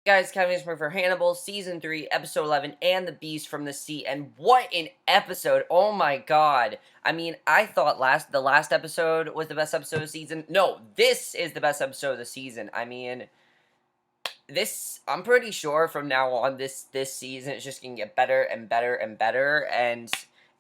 Guys, Kevin Smith for Hannibal, Season 3, Episode 11, and The Beast from the Sea. And what an episode! Oh my god. I mean, I thought the last episode was the best episode of the season. No, this is the best episode of the season. I mean, I'm pretty sure from now on, this season is just gonna get better and better and better, and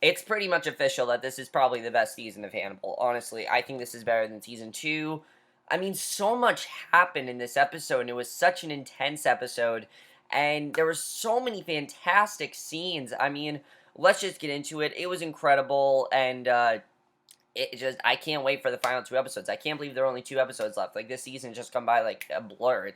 it's pretty much official that this is probably the best season of Hannibal. Honestly, I think this is better than Season 2. I mean, so much happened in this episode, and it was such an intense episode, and there were so many fantastic scenes. I mean, let's just get into it. It was incredible, and I can't wait for the final two episodes. I can't believe there are only two episodes left. Like, this season just come by like a blur.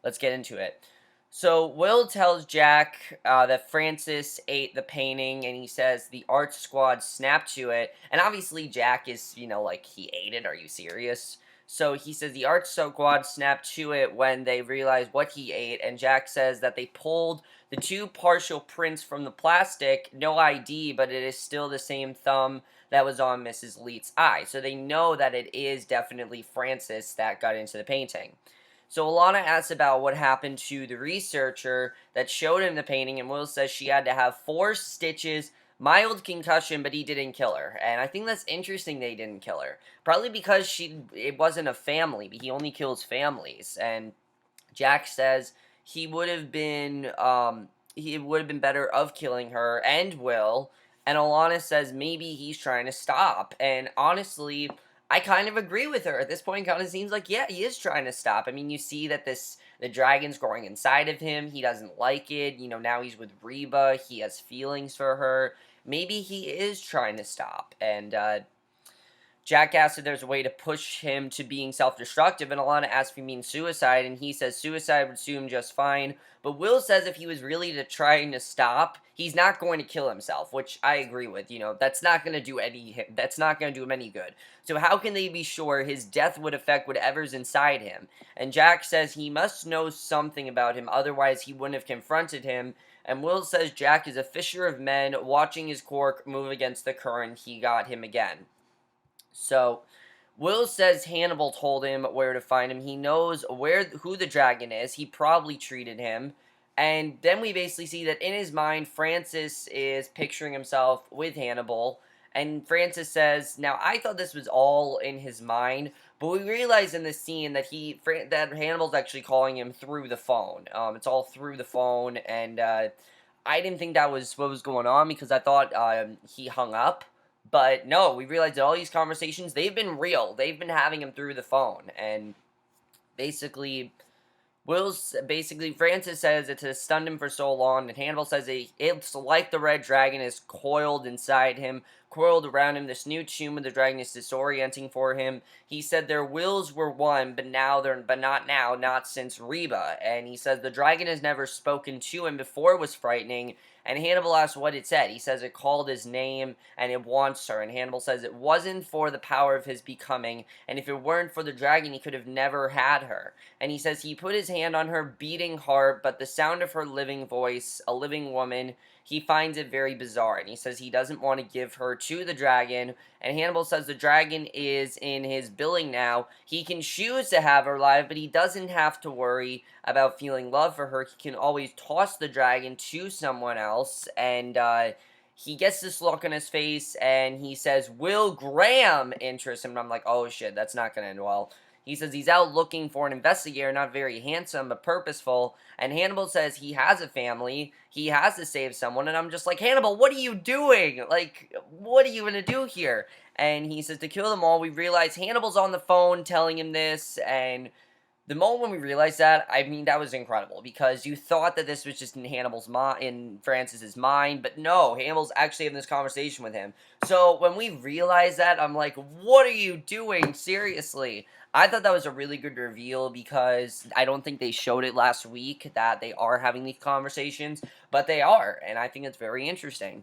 Let's get into it. So, Will tells Jack that Francis ate the painting, and he says the art squad snapped to it. And obviously, Jack is, like, he ate it. Are you serious? So, he says the art squad snapped to it when they realized what he ate. And Jack says that they pulled the two partial prints from the plastic, no ID, but it is still the same thumb that was on Mrs. Leet's eye. So, they know that it is definitely Francis that got into the painting. So Alana asks about what happened to the researcher that showed him the painting, and Will says she had to have 4 stitches, mild concussion, but he didn't kill her. And I think that's interesting they didn't kill her. Probably because it wasn't a family, but he only kills families. And Jack says he would have been better of killing her and Will. And Alana says maybe he's trying to stop. And honestly, I kind of agree with her. At this point, it kind of seems like, yeah, he is trying to stop. I mean, you see that the dragon's growing inside of him. He doesn't like it. Now he's with Reba. He has feelings for her. Maybe he is trying to stop. And Jack asks if there's a way to push him to being self-destructive, and Alana asks if he means suicide, and he says suicide would suit him just fine. But Will says if he was really trying to stop, he's not going to kill himself, which I agree with. That's not going to do him any good. So how can they be sure his death would affect whatever's inside him? And Jack says he must know something about him, otherwise he wouldn't have confronted him. And Will says Jack is a fisher of men, watching his cork move against the current. He got him again. So, Will says Hannibal told him where to find him. He knows who the dragon is. He probably treated him. And then we basically see that in his mind, Francis is picturing himself with Hannibal. And Francis says, now I thought this was all in his mind, but we realize in this scene that that Hannibal's actually calling him through the phone. It's all through the phone, and I didn't think that was what was going on because I thought he hung up. But no, we realized that all these conversations, they've been real. They've been having him through the phone. And basically, Francis says it has stunned him for so long, and Hannibal says it's like the red dragon is coiled inside him, coiled around him. This new tomb of the dragon is disorienting for him. He said their wills were one, but not now, not since Reba. And he says the dragon has never spoken to him before it was frightening. And Hannibal asks what it said. He says it called his name, and it wants her. And Hannibal says it wasn't for the power of his becoming, and if it weren't for the dragon, he could have never had her. And he says he put his hand on her beating heart, but the sound of her living voice, a living woman, he finds it very bizarre. And he says he doesn't want to give her to the dragon. And Hannibal says the dragon is in his billing now. He can choose to have her alive, but he doesn't have to worry about feeling love for her. He can always toss the dragon to someone else. And he gets this look on his face, and he says, Will Graham interests him. And I'm like, oh shit, that's not going to end well. He says he's out looking for an investigator, not very handsome, but purposeful. And Hannibal says he has a family. He has to save someone. And I'm just like, Hannibal, what are you doing? Like, what are you going to do here? And he says to kill them all. We realize Hannibal's on the phone telling him this. And the moment when we realized that, I mean, that was incredible. Because you thought that this was just in Francis's mind. But no, Hannibal's actually having this conversation with him. So when we realized that, I'm like, what are you doing? Seriously. I thought that was a really good reveal because I don't think they showed it last week that they are having these conversations, but they are, and I think it's very interesting.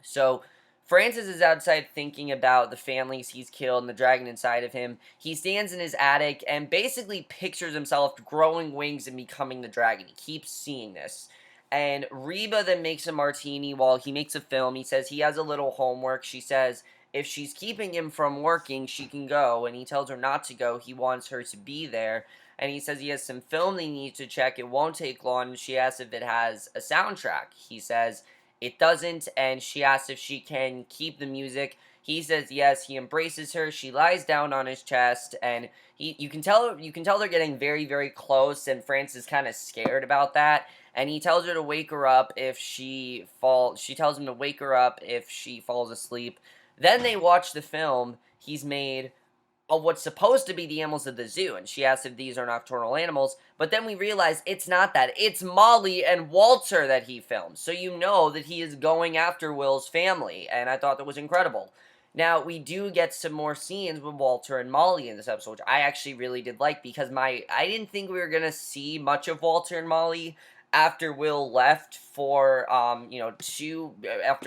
So, Francis is outside thinking about the families he's killed and the dragon inside of him. He stands in his attic and basically pictures himself growing wings and becoming the dragon. He keeps seeing this. And Reba then makes a martini while he makes a film. He says he has a little homework. She says if she's keeping him from working, she can go. And he tells her not to go. He wants her to be there. and he says he has some film they need to check. It won't take long, and she asks if it has a soundtrack. He says it doesn't, and she asks if she can keep the music. He says yes. He embraces her. She lies down on his chest, and you can tell they're getting very, very close, and France is kind of scared about that. And he tells her to wake her up if she falls. She tells him to wake her up if she falls asleep. Then they watch the film he's made of what's supposed to be the animals of the zoo, and she asks if these are nocturnal animals, but then we realize it's not that. It's Molly and Walter that he filmed, so you know that he is going after Will's family, and I thought that was incredible. Now, we do get some more scenes with Walter and Molly in this episode, which I actually really did like, because I didn't think we were going to see much of Walter and Molly after Will left after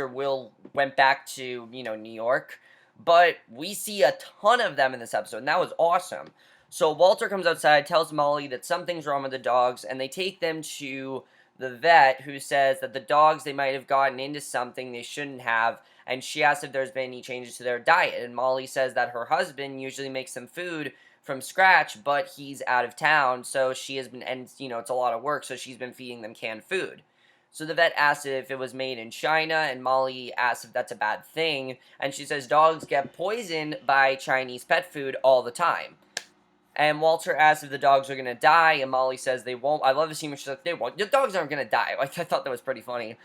Will went back to, New York. But we see a ton of them in this episode, and that was awesome. So Walter comes outside, tells Molly that something's wrong with the dogs, and they take them to the vet, who says that the dogs, they might have gotten into something they shouldn't have, and she asks if there's been any changes to their diet, and Molly says that her husband usually makes them food from scratch, but he's out of town, so she has been, and, it's a lot of work, so she's been feeding them canned food. So the vet asks if it was made in China, and Molly asks if that's a bad thing, and she says dogs get poisoned by Chinese pet food all the time. And Walter asks if the dogs are going to die, and Molly says they won't. I love the scene where she's like, they won't. The dogs aren't going to die. Like, I thought that was pretty funny.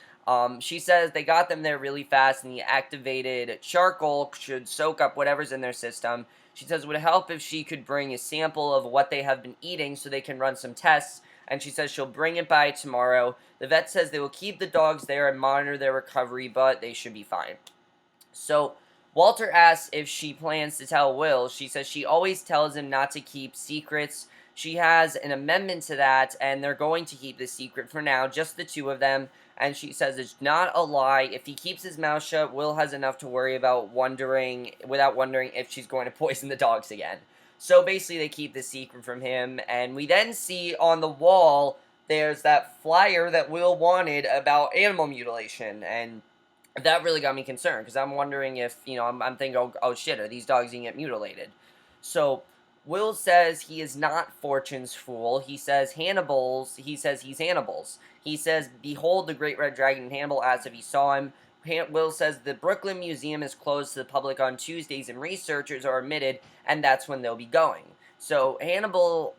She says they got them there really fast, and the activated charcoal should soak up whatever's in their system. She says it would help if she could bring a sample of what they have been eating so they can run some tests, and she says she'll bring it by tomorrow. The vet says they will keep the dogs there and monitor their recovery, but they should be fine. So Walter asks if she plans to tell Will. She says she always tells him not to keep secrets. She has an amendment to that, and they're going to keep the secret for now, just the two of them. And she says it's not a lie. If he keeps his mouth shut, Will has enough to worry about without wondering if she's going to poison the dogs again. So basically they keep the secret from him, and we then see on the wall there's that flyer that Will wanted about animal mutilation, and that really got me concerned, because I'm wondering if, I'm thinking, oh shit, are these dogs going to get mutilated? So Will says he is not Fortune's fool. He says he's Hannibal's. He says, behold the great red dragon, and Hannibal asks if he saw him. Will says the Brooklyn Museum is closed to the public on Tuesdays, and researchers are admitted, and that's when they'll be going. So Hannibal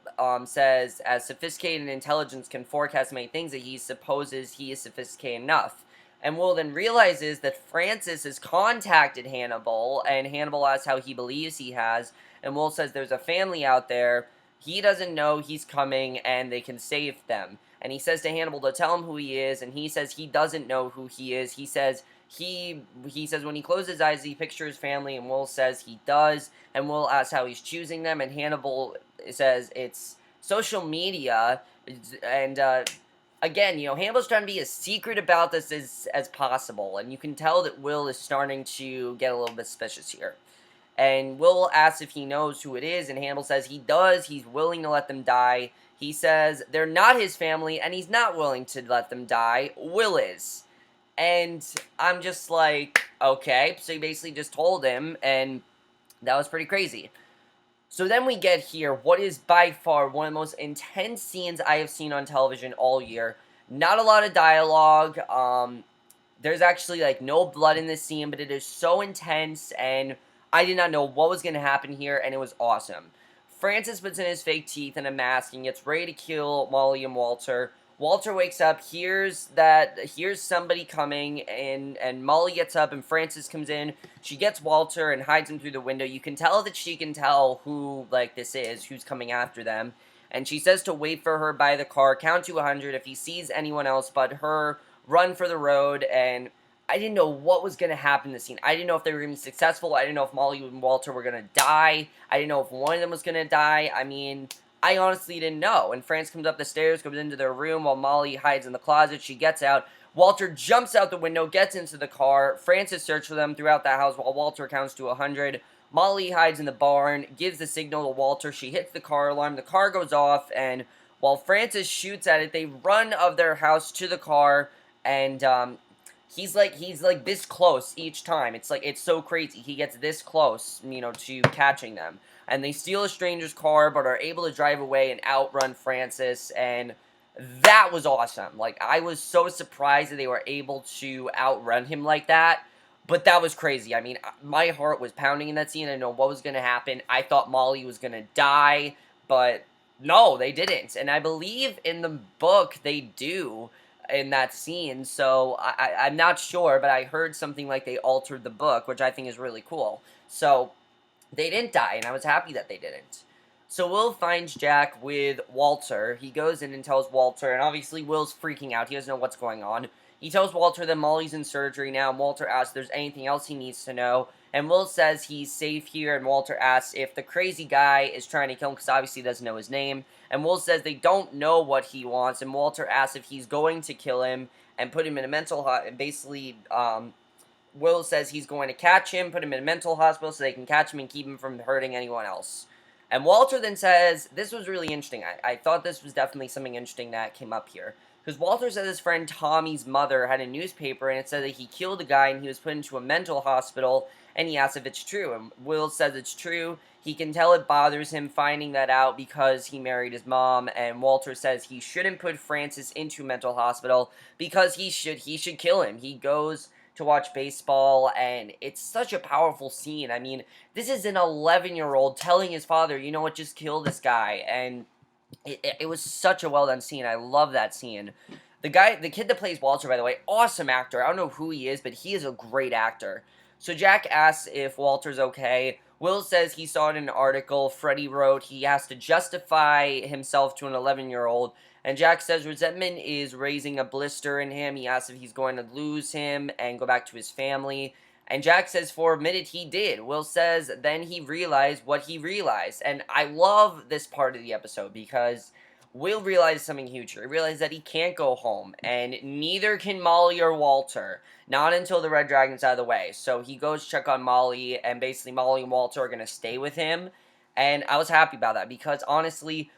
says, as sophisticated intelligence can forecast many things, that he supposes he is sophisticated enough. And Will then realizes that Francis has contacted Hannibal, and Hannibal asks how he believes he has, and Will says there's a family out there, he doesn't know he's coming, and they can save them. And he says to Hannibal to tell him who he is, and he says he doesn't know who he is. He says when he closes his eyes, he pictures his family, and Will says he does, and Will asks how he's choosing them, and Hannibal says it's social media, and, again, Hannibal's trying to be as secret about this as possible, and you can tell that Will is starting to get a little bit suspicious here. And Will asks if he knows who it is, and Hannibal says he does, he's willing to let them die. He says they're not his family, and he's not willing to let them die. Will is. And I'm just like, okay, so he basically just told him, and that was pretty crazy. So then we get here, what is by far one of the most intense scenes I have seen on television all year. Not a lot of dialogue, there's actually, no blood in this scene, but it is so intense, and I did not know what was going to happen here, and it was awesome. Francis puts in his fake teeth and a mask and gets ready to kill Molly and Walter. Walter wakes up, hears somebody coming, and Molly gets up, and Francis comes in. She gets Walter and hides him through the window. You can tell that she can tell who, this is, who's coming after them. And she says to wait for her by the car, count to 100. If he sees anyone else but her, run for the road. And I didn't know what was going to happen in this scene. I didn't know if they were going to be successful. I didn't know if Molly and Walter were going to die. I didn't know if one of them was going to die. I mean, I honestly didn't know. And France comes up the stairs, goes into their room while Molly hides in the closet. She gets out. Walter jumps out the window, gets into the car. Francis searches for them throughout the house while Walter counts to 100. Molly hides in the barn, gives the signal to Walter. She hits the car alarm. The car goes off, and while Francis shoots at it, they run of their house to the car, and he's this close each time. It's so crazy. He gets this close, to catching them. and they steal a stranger's car, but are able to drive away and outrun Francis, and that was awesome. Like, I was so surprised that they were able to outrun him like that, but that was crazy. I mean, my heart was pounding in that scene. I know what was going to happen. I thought Molly was going to die, but no, they didn't. And I believe in the book they do in that scene, so I'm not sure, but I heard something like they altered the book, which I think is really cool. So, they didn't die, and I was happy that they didn't. So Will finds Jack with Walter. He goes in and tells Walter, and obviously Will's freaking out. He doesn't know what's going on. He tells Walter that Molly's in surgery now, and Walter asks if there's anything else he needs to know. And Will says he's safe here, and Walter asks if the crazy guy is trying to kill him, because obviously he doesn't know his name. And Will says they don't know what he wants, and Walter asks if he's going to kill him and put him in a mental hospital, basically, Will says he's going to catch him, put him in a mental hospital so they can catch him and keep him from hurting anyone else. And Walter then says, this was really interesting. I thought this was definitely something interesting that came up here. Because Walter says his friend Tommy's mother had a newspaper and it said that he killed a guy and he was put into a mental hospital, and he asks if it's true. And Will says it's true. He can tell it bothers him finding that out because he married his mom, and Walter says he shouldn't put Francis into a mental hospital because he should kill him. He goes to watch baseball, and it's such a powerful scene. I mean, this is an 11-year-old telling his father, you know what, just kill this guy, and it was such a well-done scene. I love that scene. The kid that plays Walter, by the way, awesome actor. I don't know who he is, but he is a great actor. So Jack asks if Walter's okay. Will says he saw it in an article Freddie wrote. He has to justify himself to an 11-year-old. And Jack says resentment is raising a blister in him. He asks if he's going to lose him and go back to his family. And Jack says for a minute he did. Will says then he realized what he realized. And I love this part of the episode because Will realizes something huge here. He realizes that he can't go home, and neither can Molly or Walter. Not until the Red Dragon's out of the way. So he goes check on Molly, and basically Molly and Walter are going to stay with him. And I was happy about that because, honestly,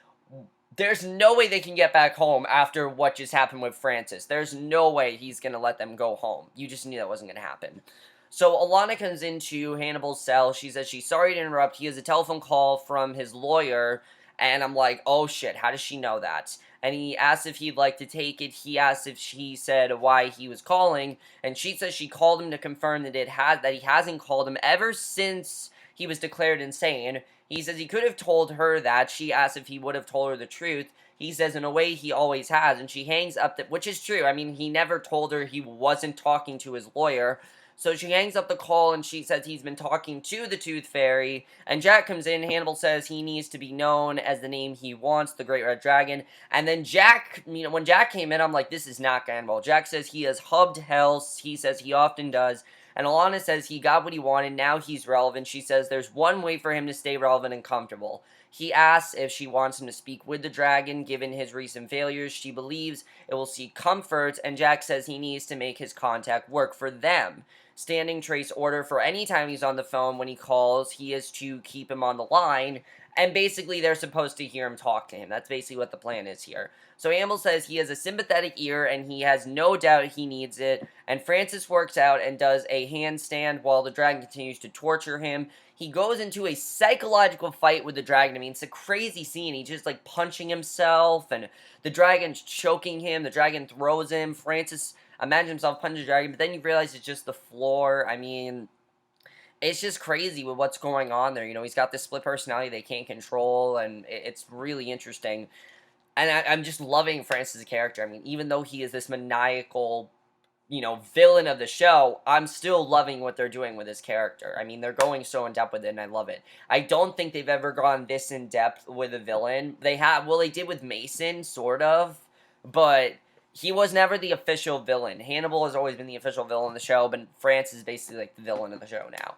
there's no way they can get back home after what just happened with Francis. There's no way he's going to let them go home. You just knew that wasn't going to happen. So Alana comes into Hannibal's cell. She says she's sorry to interrupt. He has a telephone call from his lawyer. And I'm like, oh shit, how does she know that? And he asks if he'd like to take it. He asks if she said why he was calling. And she says she called him to confirm that he hasn't called him ever since he was declared insane. He says he could have told her that. She asks if he would have told her the truth. He says in a way he always has. And she hangs up, which is true. I mean, he never told her he wasn't talking to his lawyer. So she hangs up the call, and she says he's been talking to the Tooth Fairy, and Jack comes in. Hannibal says he needs to be known as the name he wants, the Great Red Dragon, and then Jack, when Jack came in, I'm like, this is not Hannibal. Jack says he has hubbed hell. He says he often does, and Alana says he got what he wanted, now he's relevant. She says there's one way for him to stay relevant and comfortable. He asks if she wants him to speak with the dragon, given his recent failures. She believes it will seek comfort, and Jack says he needs to make his contact work for them. Standing trace order for any time he's on the phone when he calls, he is to keep him on the line, and basically they're supposed to hear him talk to him. That's basically what the plan is here. So Hannibal says he has a sympathetic ear, and he has no doubt he needs it, and Francis works out and does a handstand while the dragon continues to torture him. He goes into a psychological fight with the dragon. I mean, it's a crazy scene. He's just, like, punching himself, and the dragon's choking him. The dragon throws him. Francis imagine himself punching the dragon, but then you realize it's just the floor. I mean, it's just crazy with what's going on there. You know, he's got this split personality they can't control, and it's really interesting. And I'm just loving Francis' character. I mean, even though he is this maniacal, villain of the show, I'm still loving what they're doing with his character. I mean, they're going so in-depth with it, and I love it. I don't think they've ever gone this in-depth with a villain. They did with Mason, sort of, but he was never the official villain. Hannibal has always been the official villain of the show, but Francis is basically like the villain of the show now.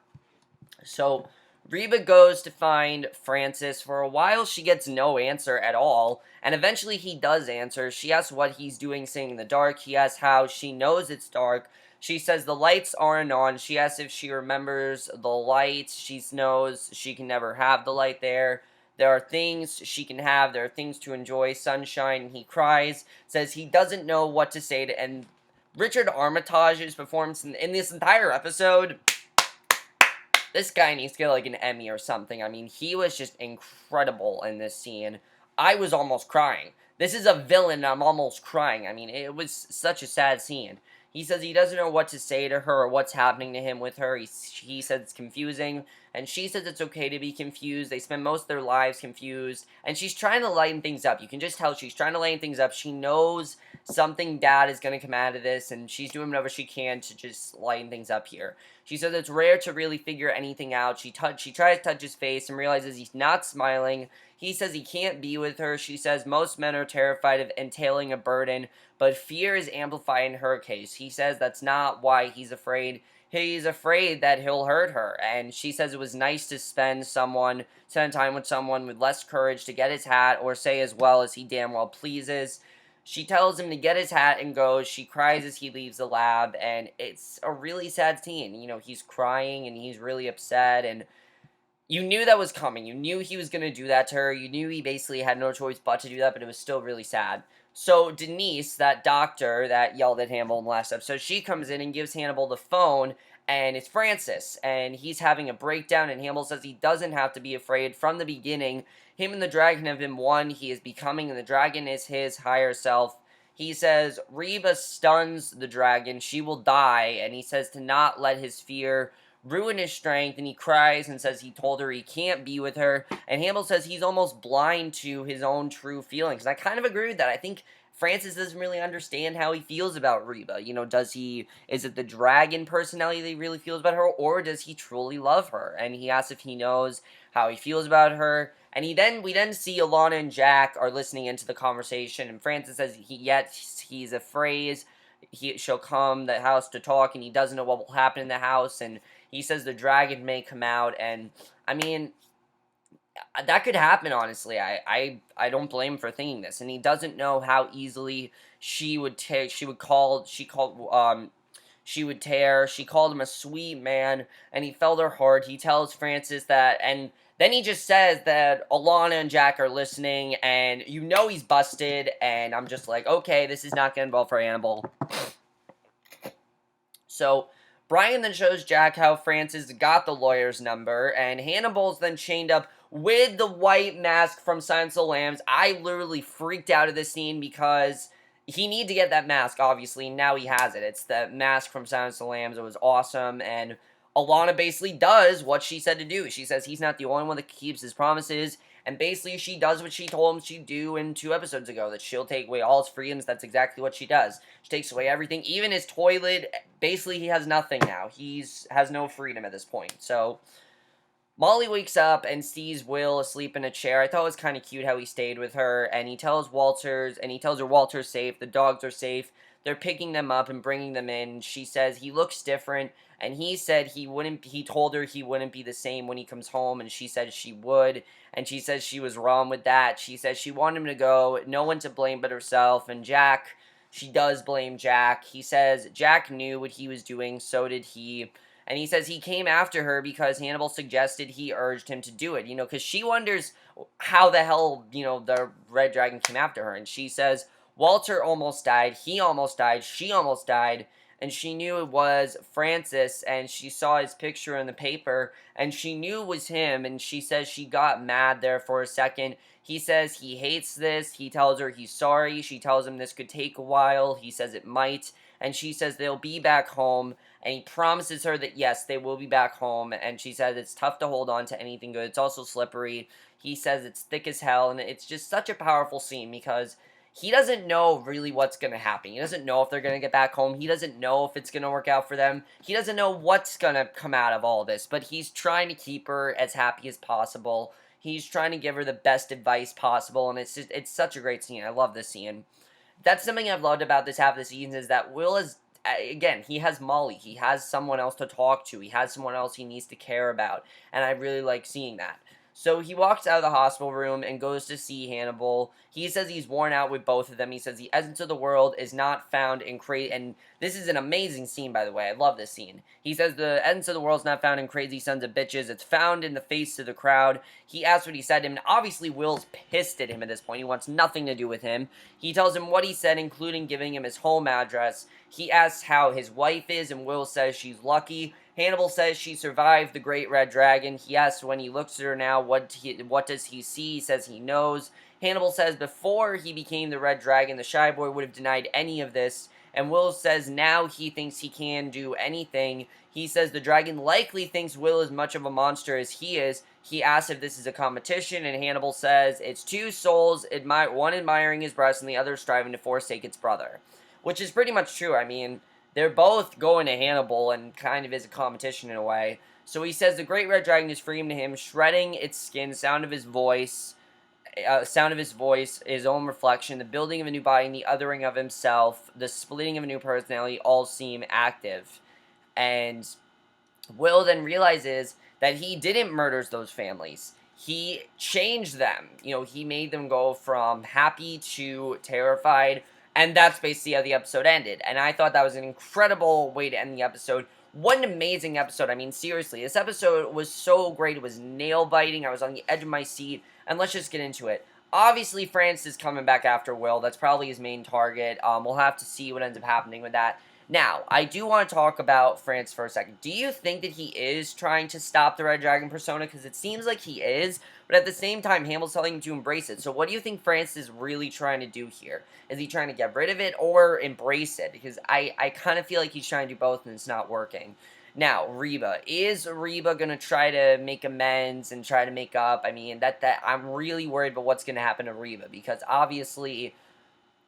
So Reba goes to find Francis. For a while, she gets no answer at all, and eventually he does answer. She asks what he's doing sitting in the dark. He asks how she knows it's dark. She says the lights aren't on. She asks if she remembers the lights. She knows she can never have the light there. There are things she can have. There are things to enjoy. Sunshine. He cries. Says he doesn't know what to say to. And Richard Armitage's performance in this entire episode This guy needs to get like an Emmy or something. I mean, he was just incredible in this scene. I was almost crying. This is a villain, and I'm almost crying. I mean, it was such a sad scene. He says he doesn't know what to say to her or what's happening to him with her. He says it's confusing, and she says it's okay to be confused. They spend most of their lives confused, and she's trying to lighten things up. You can just tell she's trying to lighten things up. She knows something bad is going to come out of this, and she's doing whatever she can to just lighten things up here. She says it's rare to really figure anything out. She tries to touch his face and realizes he's not smiling. He says he can't be with her. She says most men are terrified of entailing a burden, but fear is amplified in her case. He says that's not why he's afraid. He's afraid that he'll hurt her. And she says it was nice to spend time with someone with less courage to get his hat or say as well as he damn well pleases. She tells him to get his hat and goes. She cries as he leaves the lab, and it's a really sad scene. You know, he's crying and he's really upset, and you knew that was coming. You knew he was going to do that to her. You knew he basically had no choice but to do that, but it was still really sad. So Denise, that doctor that yelled at Hannibal in the last episode, she comes in and gives Hannibal the phone, and it's Francis, and he's having a breakdown, and Hannibal says he doesn't have to be afraid. From the beginning, him and the dragon have been one. He is becoming, and the dragon is his higher self. He says Reba stuns the dragon. She will die, and he says to not let his fear ruin his strength, and he cries and says he told her he can't be with her, and Hannibal says he's almost blind to his own true feelings, and I kind of agree with that. I think Francis doesn't really understand how he feels about Reba. You know, is it the dragon personality that he really feels about her, or does he truly love her? And he asks if he knows how he feels about her, and we then see Alana and Jack are listening into the conversation, and Francis says he's afraid she'll come the house to talk, and he doesn't know what will happen in the house, and he says the dragon may come out, and I mean, that could happen, honestly. I don't blame him for thinking this, and he doesn't know how easily she would tear. She called him a sweet man, and he felt her heart. He tells Francis that, and then he just says that Alana and Jack are listening, and you know he's busted, and I'm just like, okay, this is not going well for Hannibal. So Brian then shows Jack how Francis got the lawyer's number, and Hannibal's then chained up with the white mask from Silence of the Lambs. I literally freaked out at this scene because he needed to get that mask, obviously. Now he has it. It's the mask from Silence of the Lambs. It was awesome, and Alana basically does what she said to do. She says he's not the only one that keeps his promises, and basically she does what she told him she'd do in 2 episodes ago, that she'll take away all his freedoms. That's exactly what she does. She takes away everything, even his toilet. Basically, he has nothing now. Has no freedom at this point. So Molly wakes up and sees Will asleep in a chair. I thought it was kind of cute how he stayed with her, and he tells her Walter's safe, the dogs are safe. They're picking them up and bringing them in. She says he looks different, and he said he told her he wouldn't be the same when he comes home, and she said she would, and she says she was wrong with that. She says she wanted him to go, no one to blame but herself, and Jack, she does blame Jack. He says Jack knew what he was doing, so did he. And he says he came after her because Hannibal suggested he urged him to do it, because she wonders how the hell, the Red Dragon came after her. And she says Walter almost died, he almost died, she almost died, and she knew it was Francis, and she saw his picture in the paper, and she knew it was him, and she says she got mad there for a second. He says he hates this, he tells her he's sorry, she tells him this could take a while, he says it might, and she says they'll be back home, and he promises her that yes, they will be back home, and she says it's tough to hold on to anything good, it's also slippery. He says it's thick as hell, and it's just such a powerful scene because he doesn't know really what's going to happen. He doesn't know if they're going to get back home. He doesn't know if it's going to work out for them. He doesn't know what's going to come out of all this, but he's trying to keep her as happy as possible. He's trying to give her the best advice possible, and it's such a great scene. I love this scene. That's something I've loved about this half of the season, is that Will is, again, he has Molly. He has someone else to talk to. He has someone else he needs to care about, and I really like seeing that. So he walks out of the hospital room and goes to see Hannibal. He says he's worn out with both of them. He says the essence of the world is not found in crazy... And this is an amazing scene, by the way. I love this scene. He says the essence of the world is not found in crazy sons of bitches. It's found in the face of the crowd. He asks what he said to him. And obviously, Will's pissed at him at this point. He wants nothing to do with him. He tells him what he said, including giving him his home address. He asks how his wife is, and Will says she's lucky. Hannibal says she survived the Great Red Dragon. He asks when he looks at her now, what does he see? He says he knows. Hannibal says before he became the Red Dragon, the Shy Boy would have denied any of this. And Will says now he thinks he can do anything. He says the dragon likely thinks Will is much of a monster as he is. He asks if this is a competition, and Hannibal says it's two souls, one admiring his breast and the other striving to forsake its brother. Which is pretty much true. I mean, they're both going to Hannibal and kind of is a competition in a way. So he says the Great Red Dragon is freeing to him, shredding its skin, sound of his voice, his own reflection, the building of a new body, and the othering of himself, the splitting of a new personality, all seem active. And Will then realizes that he didn't murder those families. He changed them. He made them go from happy to terrified, and that's basically how the episode ended. And I thought that was an incredible way to end the episode. What an amazing episode. I mean, seriously, this episode was so great. It was nail-biting. I was on the edge of my seat. And let's just get into it. Obviously, France is coming back after Will. That's probably his main target. We'll have to see what ends up happening with that. Now, I do want to talk about France for a second. Do you think that he is trying to stop the Red Dragon persona? Because it seems like he is, but at the same time, Hannibal's telling him to embrace it. So what do you think France is really trying to do here? Is he trying to get rid of it or embrace it? Because I kind of feel like he's trying to do both and it's not working. Now, Reba. Is Reba going to try to make amends and try to make up? I mean, I'm really worried about what's going to happen to Reba, because obviously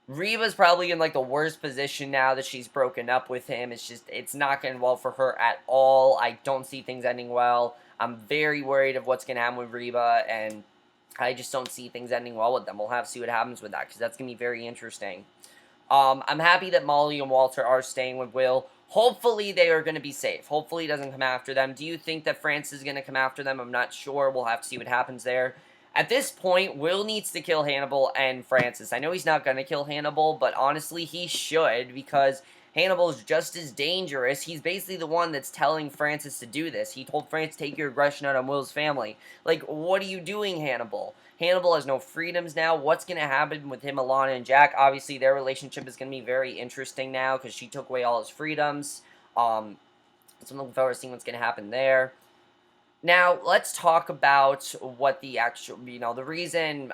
Reba's probably in, like, the worst position now that she's broken up with him. It's not going well for her at all. I don't see things ending well. I'm very worried of what's going to happen with Reba, and I just don't see things ending well with them. We'll have to see what happens with that, because that's going to be very interesting. I'm happy that Molly and Walter are staying with Will. Hopefully they are going to be safe. Hopefully he doesn't come after them. Do you think that France is going to come after them? I'm not sure. We'll have to see what happens there. At this point, Will needs to kill Hannibal and Francis. I know he's not going to kill Hannibal, but honestly, he should, because Hannibal is just as dangerous. He's basically the one that's telling Francis to do this. He told Francis, take your aggression out on Will's family. Like, what are you doing, Hannibal? Hannibal has no freedoms now. What's going to happen with him, Alana, and Jack? Obviously, their relationship is going to be very interesting now, because she took away all his freedoms. So I'm looking forward to seeing what's going to happen there. Now, let's talk about what the actual, the reason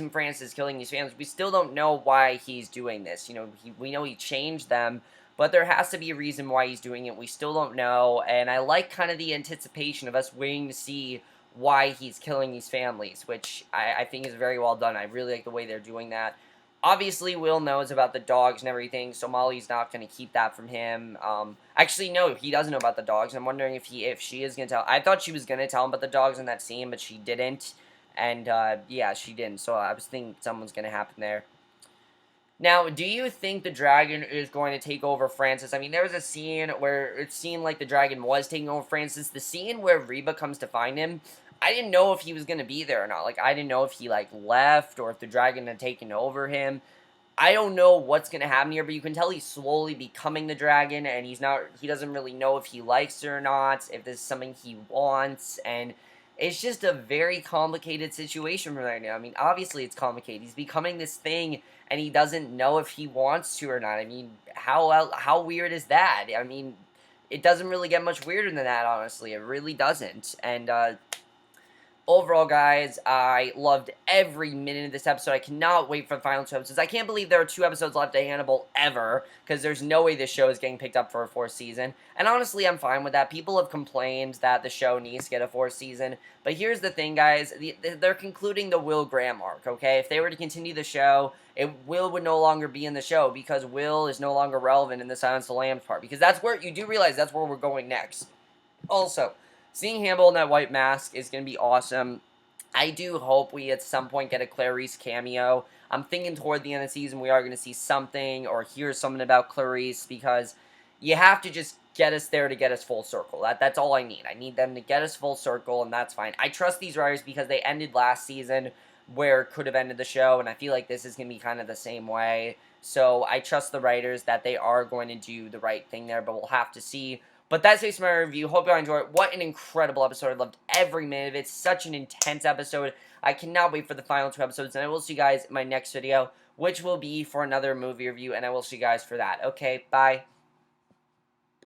France is killing these families. We still don't know why he's doing this. We know he changed them, but there has to be a reason why he's doing it. We still don't know, and I like kind of the anticipation of us waiting to see why he's killing these families, which I think is very well done. I really like the way they're doing that. Obviously, Will knows about the dogs and everything, so Molly's not going to keep that from him. Actually, no, he doesn't know about the dogs. I'm wondering if she is going to tell. I thought she was going to tell him about the dogs in that scene, but she didn't. And, yeah, she didn't. So I was thinking something's going to happen there. Now, do you think the dragon is going to take over Francis? I mean, there was a scene where it seemed like the dragon was taking over Francis. The scene where Reba comes to find him, I didn't know if he was going to be there or not. Like, I didn't know if he, like, left or if the dragon had taken over him. I don't know what's going to happen here, but you can tell he's slowly becoming the dragon, and he doesn't really know if he likes it or not, if this is something he wants, and it's just a very complicated situation right now. I mean, obviously it's complicated. He's becoming this thing, and he doesn't know if he wants to or not. I mean, how weird is that? I mean, it doesn't really get much weirder than that, honestly. It really doesn't. And, overall, guys, I loved every minute of this episode. I cannot wait for the final 2 episodes. I can't believe there are 2 episodes left of Hannibal ever, because there's no way this show is getting picked up for a 4th season. And honestly, I'm fine with that. People have complained that the show needs to get a 4th season. But here's the thing, guys. They're concluding the Will Graham arc, okay? If they were to continue the show, Will would no longer be in the show, because Will is no longer relevant in the Silence of the Lambs part. Because that's where, you do realize that's where we're going next. Also, seeing Hannibal in that white mask is going to be awesome. I do hope we at some point get a Clarice cameo. I'm thinking toward the end of the season we are going to see something or hear something about Clarice, because you have to just get us there to get us full circle. That's all I need. I need them to get us full circle, and that's fine. I trust these writers because they ended last season where it could have ended the show, and I feel like this is going to be kind of the same way. So I trust the writers that they are going to do the right thing there, but we'll have to see. But that's it for my review. Hope you all enjoyed it. What an incredible episode. I loved every minute of it. It's such an intense episode. I cannot wait for the final 2 episodes. And I will see you guys in my next video, which will be for another movie review. And I will see you guys for that. Okay, bye.